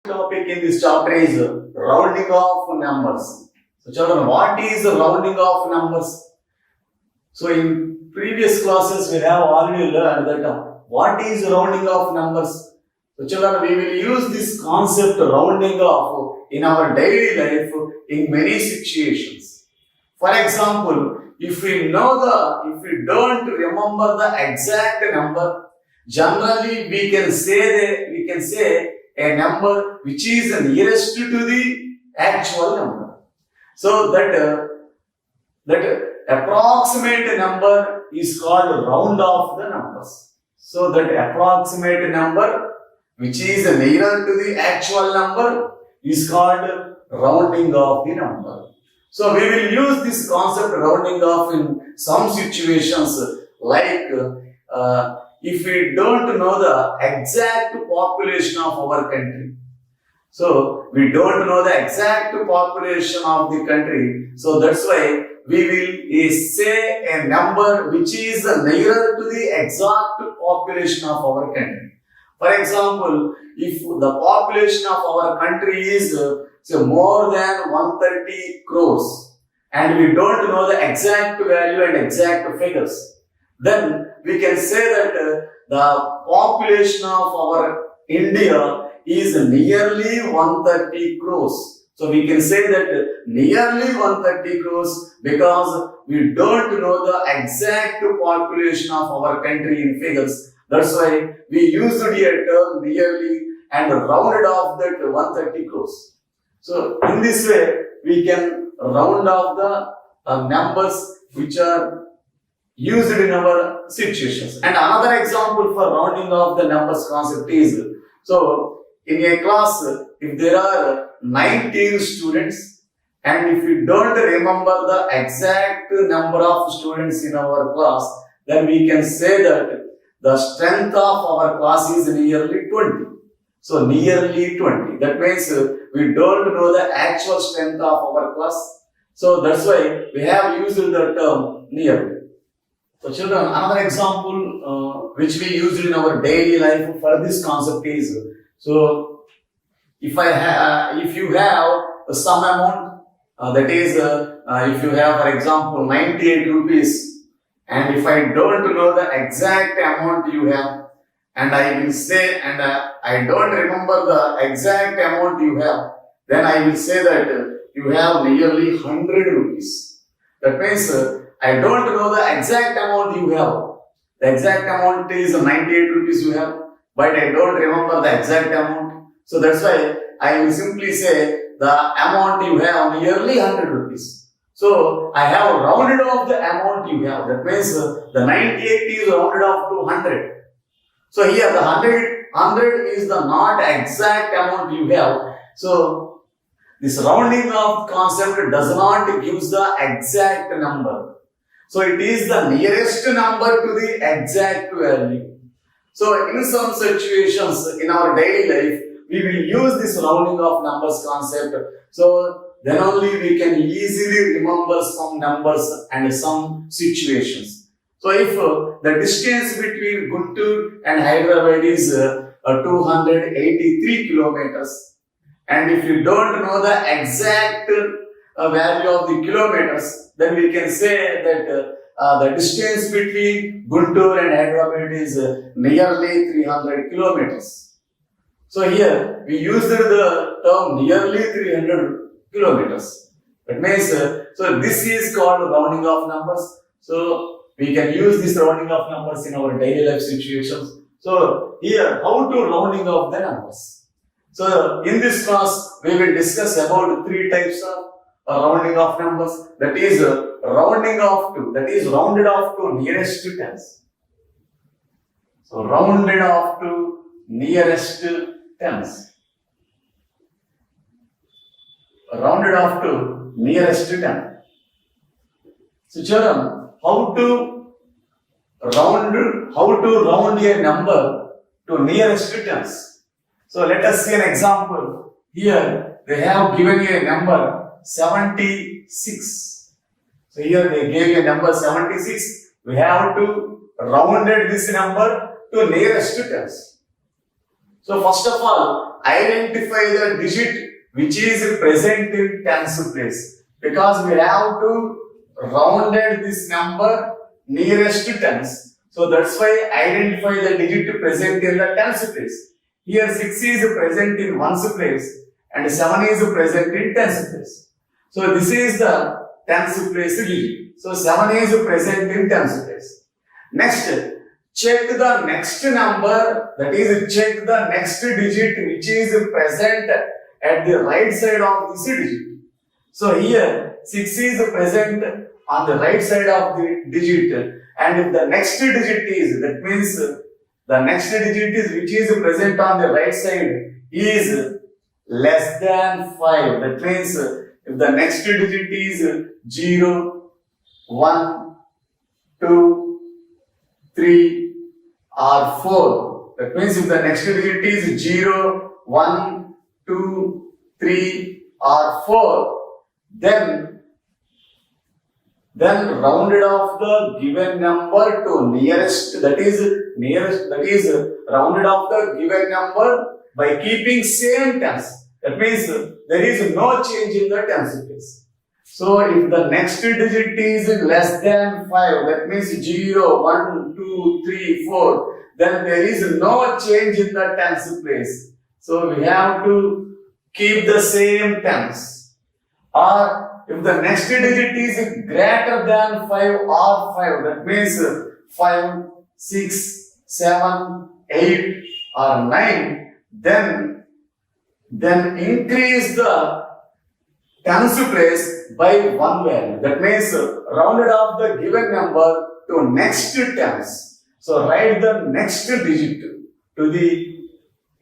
Topic in this chapter is rounding off numbers. So children, what is rounding off numbers? So in previous classes we have already learned that what is rounding off numbers. So children, we will use this concept rounding off in our daily life in many situations. For example, if we don't remember the exact number, generally we can say a number which is nearest to the actual number. So that approximate number is called round off the numbers. So that approximate number which is nearer to the actual number is called rounding off the number. So we will use this concept rounding off in some situations like if we don't know the exact population of our country. So we don't know the exact population of the country. So that's why we will say a number which is nearer to the exact population of our country. For example, if the population of our country is more than 130 crores and we don't know the exact value and exact figures, then we can say that the population of our India is nearly 130 crores. So we can say that nearly 130 crores because we don't know the exact population of our country in figures. That's why we used the term nearly and rounded off that 130 crores. So in this way, we can round off the numbers which are used in our situations. And another example for rounding off the numbers concept is, so in a class, if there are 19 students and if we don't remember the exact number of students in our class, then we can say that the strength of our class is nearly 20. So nearly 20. That means we don't know the actual strength of our class. So that's why we have used the term nearly. So children, another example which we used in our daily life for this concept is, so if you have some amount, that is if you have for example 98 rupees, and if I don't know the exact amount you have, and I will say, and I don't remember the exact amount you have, then I will say that you have nearly 100 rupees. That means I don't know the exact amount you have. The exact amount is 98 rupees you have, but I don't remember the exact amount. So that's why I will simply say the amount you have nearly 100 rupees. So I have rounded off the amount you have. That means the 98 is rounded off to 100. So here the 100 is the not exact amount you have. So this rounding off concept does not give the exact number. So it is the nearest number to the exact value. So in some situations in our daily life, we will use this rounding off numbers concept. So then only we can easily remember some numbers and some situations. So if the distance between Guntur and Hyderabad is 283 kilometers, and if you don't know the exact value of the kilometers, then we can say that the distance between Guntur and Hyderabad is nearly 300 kilometers. So here we used the term nearly 300 kilometers. That means, so this is called rounding off numbers. So we can use this rounding off numbers in our daily life situations. So here, how to rounding off the numbers. So in this class, we will discuss about 3 types of rounding off numbers. That is rounding off to, that is rounded off to nearest to tens. So rounded off to nearest tens. Rounded off to nearest to 10. So children, how to round a number to nearest to tens. So let us see an example. Here they have given a number 76. So here they gave a number 76. We have to rounded this number to nearest to tens. So first of all, identify the digit which is present in tens place, because we have to rounded this number nearest to tens. So that's why identify the digit present in the tens place. Here 6 is present in ones place and 7 is present in tens place. So this is the tens place digit. So 7 is present in tens place. Next, check the next number, that is check the next digit which is present at the right side of this digit. So here 6 is present on the right side of the digit, and if the next digit is, that means the next digit is which is present on the right side is less than 5. That means if the next digit is 0, 1, 2, 3 or 4. That means if the next digit is 0, 1, 2, 3 or 4, then rounded off the given number to nearest, that is rounded off the given number by keeping same tens. That means there is no change in the tens place. So if the next digit is less than 5, that means 0, 1, 2, 3, 4, then there is no change in the tens place. So we have to keep the same tens. Or if the next digit is greater than 5 or 5, that means 5, 6, 7, 8 or 9, then increase the tens place by one value. That means rounded off the given number to next tens. So write the next digit to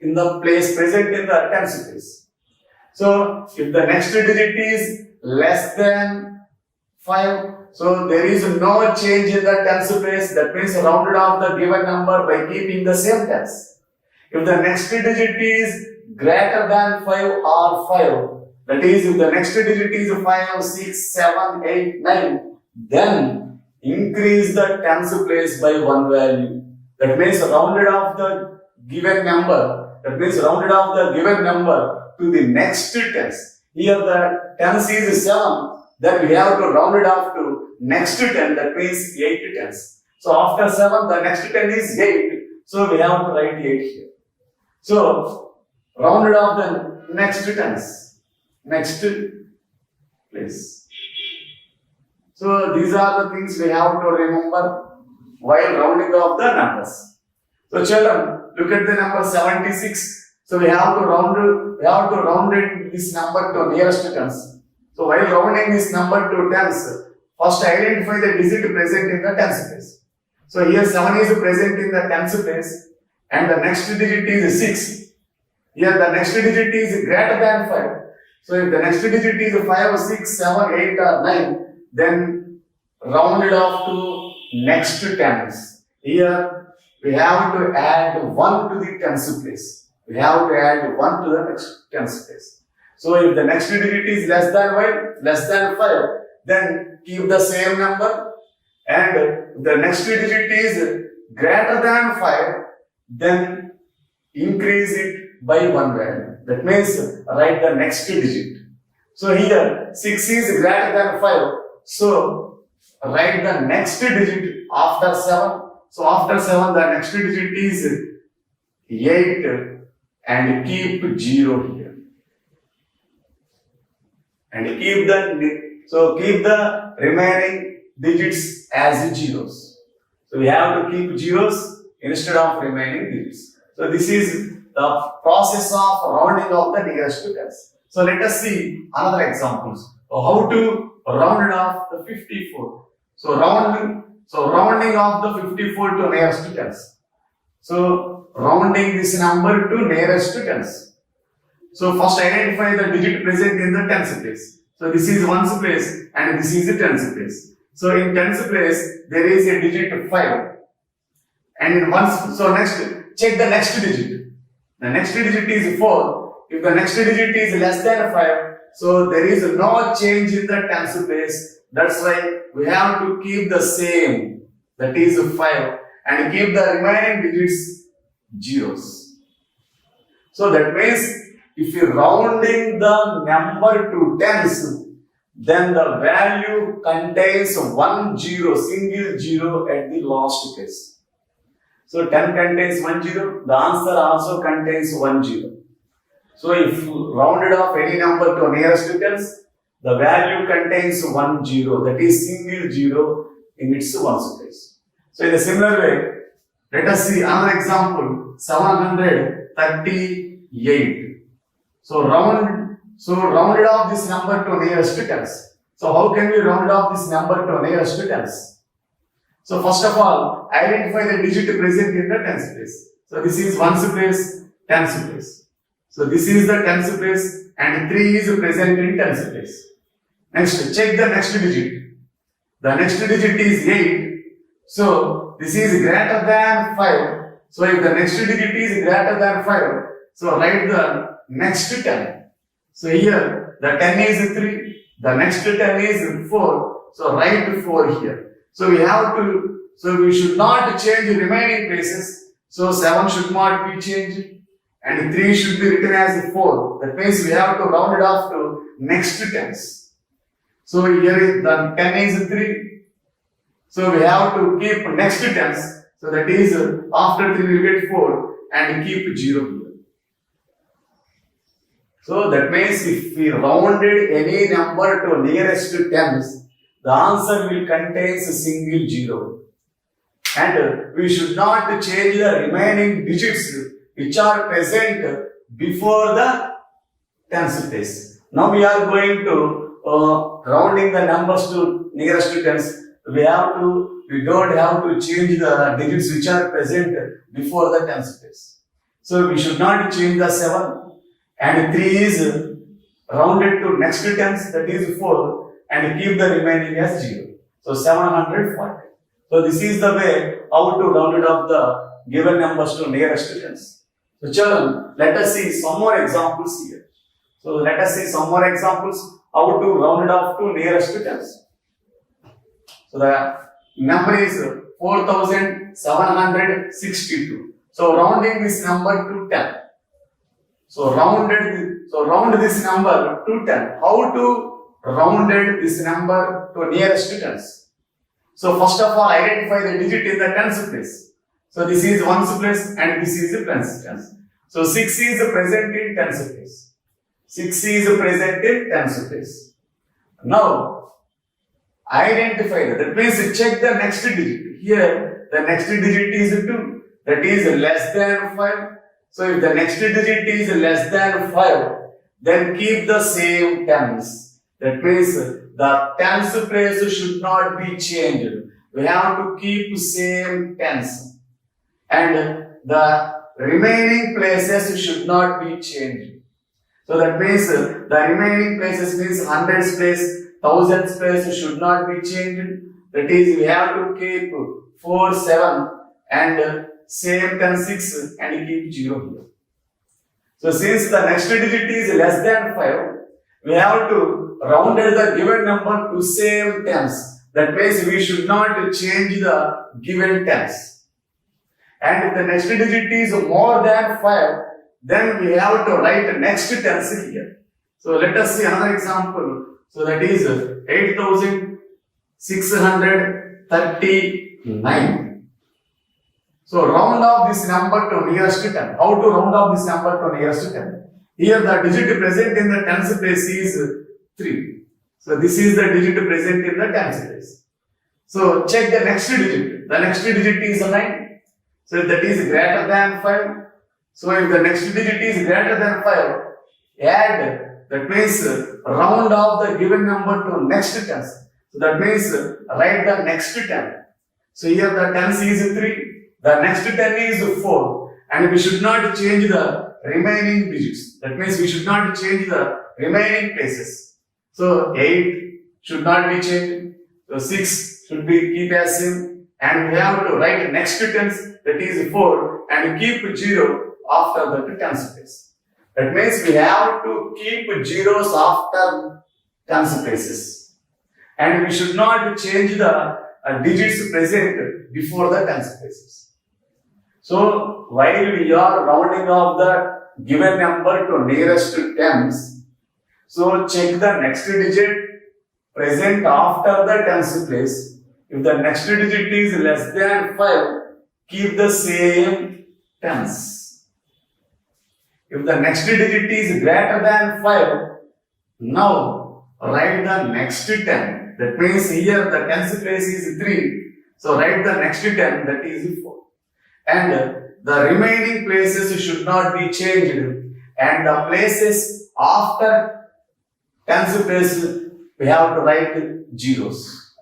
in the place present in the tens place. So if the next digit is less than 5, so there is no change in the tens place. That means rounded off the given number by keeping the same tens. If the next digit is greater than 5 or 5, that is if the next digit is 5, 6, 7, 8, 9, then increase the tens place by one value. That means rounded off the given number. That means rounded off the given number to the next tens. Here the tens is 7, then we have to round it off to next 10, that means 8 tens. So after 7, the next 10 is 8. So we have to write 8 here. So rounded off the next tens. Next place. So these are the things we have to remember while rounding off the numbers. So children, look at the number 76. So we have to round this number to nearest tens. So while rounding this number to tens, first identify the digit present in the tens place. So here 7 is present in the tens place and the next digit is 6. Here the next digit is greater than 5. So if the next digit is 5, 6, 7, 8 or 9, then round it off to next tens. Here we have to add 1 to the tens place. We have to add 1 to the next tens place. So if the next digit is less than 5, then keep the same number. And if the next digit is greater than 5, then increase it by one value. That means write the next digit. So here 6 is greater than 5. So write the next digit after 7. So after 7, the next digit is 8 and keep 0 here. And keep the remaining digits as zeros. So we have to keep zeros instead of remaining digits. So this is the process of rounding off the nearest tens. So let us see another examples. How to round it off the 54. So rounding off the 54 to nearest tens. So rounding this number to nearest tens. So first identify the digit present in the tens place. So this is ones place and this is the tens place. So in tens place there is a digit 5. And in ones, so next check the next digit. The next digit is 4. If the next digit is less than 5, so there is no change in the tens place. That's why we have to keep the same, that is 5, and keep the remaining digits zeros. So that means if you're rounding the number to tens, then the value contains one zero, single zero at the last case. So 10 contains 1 0, the answer also contains 1 0. So if you rounded off any number to nearest to tens, the value contains 1 0, that is single zero in its ones place. So in a similar way, let us see another example, 738. So rounded off this number to nearest to tens. So how can we round off this number to nearest to tens? So first of all, identify the digit present in the tens place. So this is ones place, tens place. So this is the tens place and 3 is present in tens place. Next, check the next digit. The next digit is 8. So this is greater than 5. So if the next digit is greater than 5, so write the next 10. So here the 10 is 3. The next 10 is 4. So write 4 here. So we should not change the remaining places. So 7 should not be changed and 3 should be written as 4. That means we have to round it off to next tens. So here the 10 is 3. So we have to keep next tens. So that is after 3 we get 4 and keep 0 here. So that means if we rounded any number to nearest to tens, the answer will contain a single zero. And we should not change the remaining digits which are present before the tens place. Now we are going to rounding the numbers to nearest to tens. We don't have to change the digits which are present before the tens place. So we should not change the 7 and 3 is rounded to next to tens, that is 4. And keep the remaining as 0. So 740. So this is the way how to round it off the given numbers to nearest to tens. So children, let us see some more examples here. So let us see some more examples how to round it off to nearest to tens. So the number is 4762. So rounding this number to 10. So round this number to 10. How to rounded this number to nearest to tens? So first of all, identify the digit in the tens place. So this is ones place and this is the tens. So 6 is present in tens place. 6 is present in tens place. Now identify that means check the next digit. Here the next digit is 2. That is less than 5. So if the next digit is less than 5, then keep the same tens. That means the tens place should not be changed. We have to keep same tens. And the remaining places should not be changed. So that means the remaining places means hundreds place, thousands place should not be changed. That is, we have to keep 4, 7 and same 10, 6 and keep 0 here. So since the next digit is less than 5, we have to round the given number to same tens. That means we should not change the given tens. And if the next digit is more than 5, then we have to write next tens here. So let us see another example. So that is 8639. So round off this number to nearest to 10. How to round off this number to nearest to 10? Here the digit present in the tens place is 3. So this is the digit present in the tens place. So check the next digit. The next digit is 9. So if that is greater than 5. So if the next digit is greater than 5, add. That means round off the given number to next tens. So that means write the next 10. So here the tens is 3. The next 10 is 4. And we should not change the remaining digits. That means we should not change the remaining places. So 8 should not be changed. So 6 should be keep as same. And we have to write next tens, that is 4, and keep 0 after the tens place. That means we have to keep zeros after tens places. And we should not change the digits present before the tens places. So while we are rounding off the given number to nearest tens. So check the next digit present after the tens place. If the next digit is less than 5, keep the same tens. If the next digit is greater than 5, now write the next 10. That means here the tens place is 3. So write the next 10, that is 4. And the remaining places should not be changed. And the places after tens place, we have to write zeros.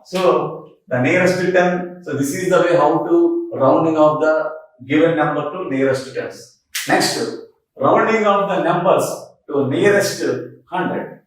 So the nearest 10, so this is the way how to rounding of the given number to nearest tens. Next, rounding of the numbers to nearest 100.